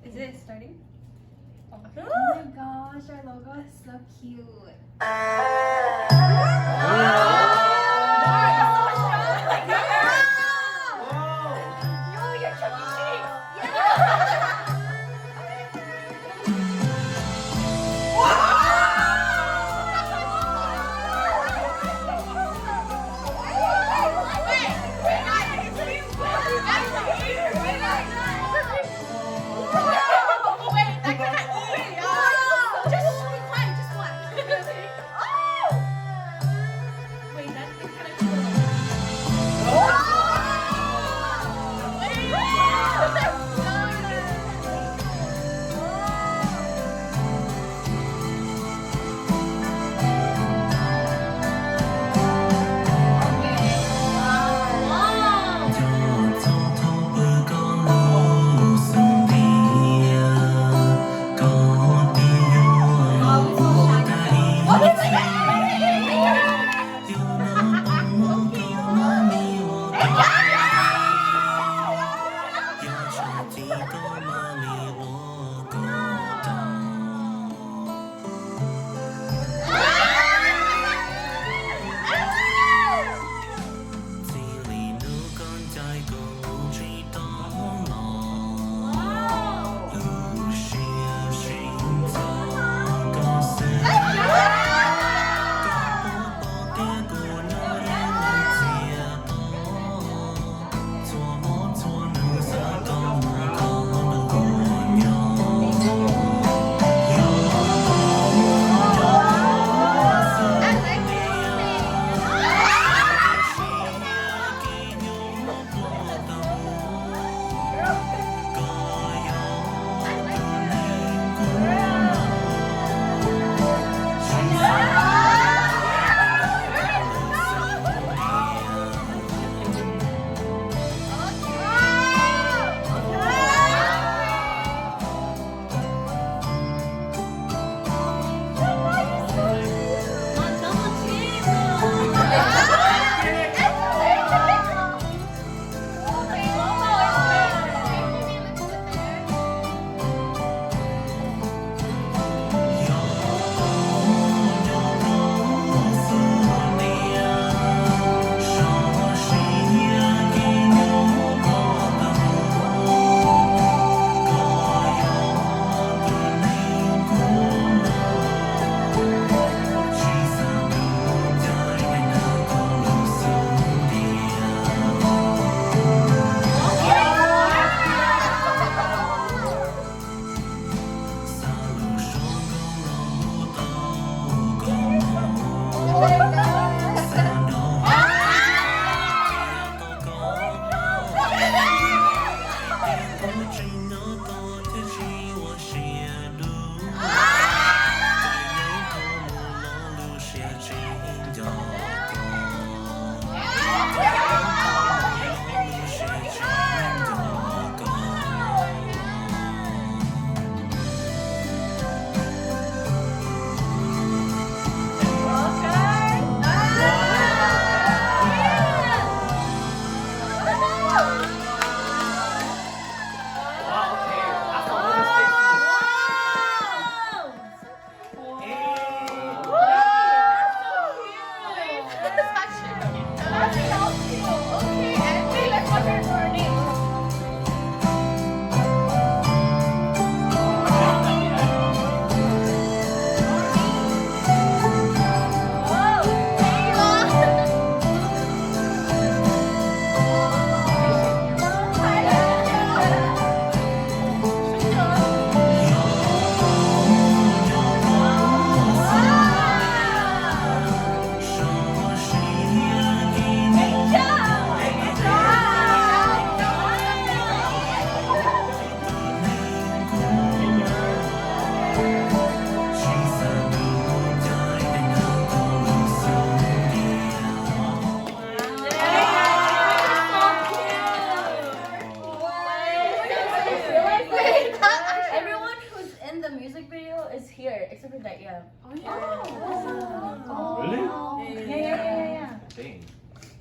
Is it starting? Oh my gosh, our logo is so cute.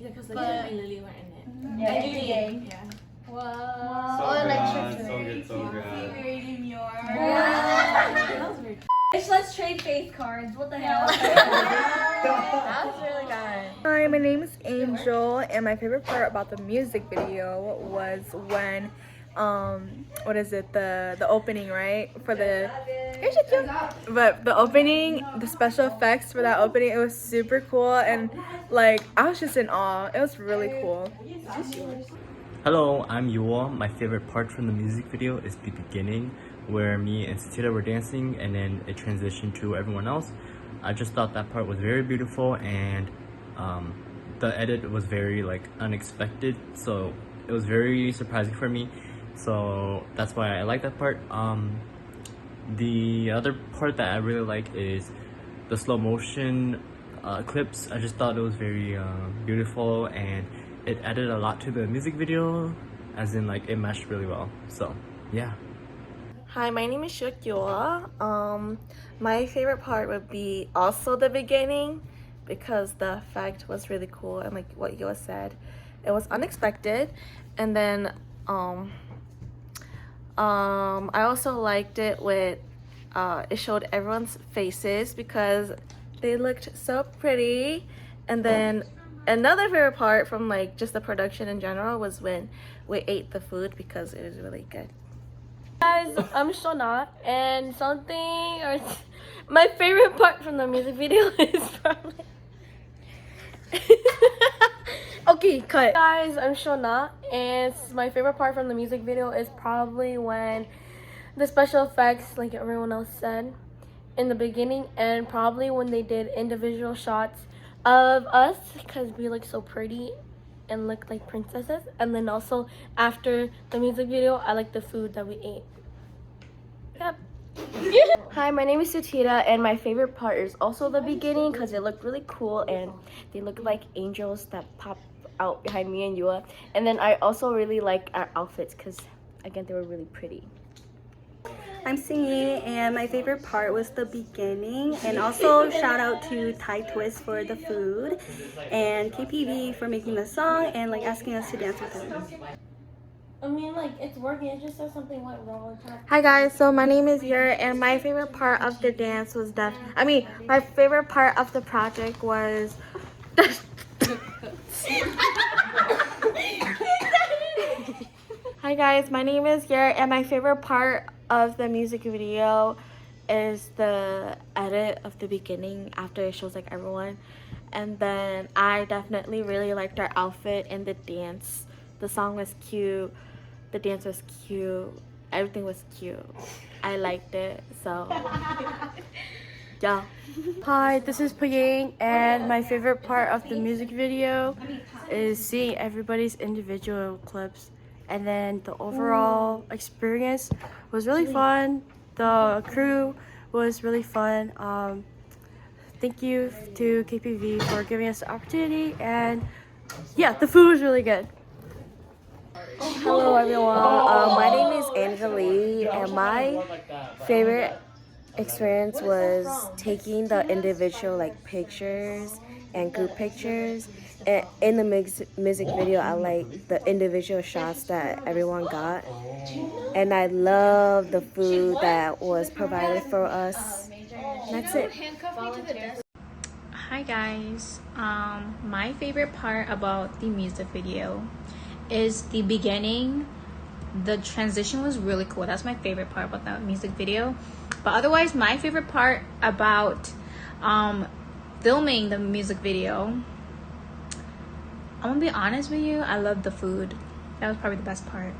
Yeah, because like Jeff and Lily were in it. Yeah, And Lily. Lily. Yeah. Wow. So Oh, good, like so good, so good. Really Let's trade face cards. What the hell? That's really good. Hi, my name is Angel, and my favorite part about the music video was when, what is it, the opening, right? For the, but the opening, the special effects for that opening, it was super cool, and like, I was just in awe. It was really cool. Hello, I'm Yuaj. My favorite part from the music video is the beginning, where me and Tita were dancing and then it transitioned to everyone else. I just thought that part was very beautiful, and the edit was very like unexpected, so it was very surprising for me. So that's why I like that part. The other part that I really like is the slow motion clips. I just thought it was very beautiful, and it added a lot to the music video, as in like it meshed really well. So yeah. Hi, my name is Yuaj. My favorite part would be also the beginning, because the effect was really cool, and like what Yuaj said, it was unexpected. And then I also liked it with it showed everyone's faces because they looked so pretty. And then another favorite part from like just the production in general was when we ate the food, because it was really good. Guys, I'm Shona, and my favorite part from the music video is probably okay, cut. Guys, I'm Shona, and my favorite part from the music video is probably when the special effects, like everyone else said, in the beginning, and probably when they did individual shots of us, because we look so pretty and look like princesses. And then also after the music video, I like the food that we ate. Yep. Hi, my name is Sutita, and my favorite part is also the beginning, because it looked really cool and they look like angels that pop out behind me and Yuaj. And then I also really like our outfits, because again, they were really pretty. I'm singing, and my favorite part was the beginning, and also shout out to Thai Twist for the food and KPV for making the song and like asking us to dance with them. I mean, like, it's working. It just says something went wrong. Hi guys, so my name is Yur, and my favorite part of the dance was my favorite part of the project was Hi guys, my name is Yur, and my favorite part of the music video is the edit of the beginning after it shows like everyone. And then I definitely really liked our outfit and the dance. The song was cute, the dance was cute, everything was cute. I liked it, so yeah. Hi, this is Pheej, and my favorite part of the music video is seeing everybody's individual clips, and then the overall experience was really fun. The crew was really fun. Thank you to KPV for giving us the opportunity, and yeah, the food was really good. Hello everyone, my name is Angelie, and my favorite experience was taking the individual like pictures and group pictures. And in the music video, I like the individual shots that everyone got, and I love the food that was provided for us. That's it. Hi guys, my favorite part about the music video is the beginning. The transition was really cool. That's my favorite part about that music video. But otherwise, my favorite part about filming the music video, I'm gonna be honest with you, I love the food. That was probably the best part.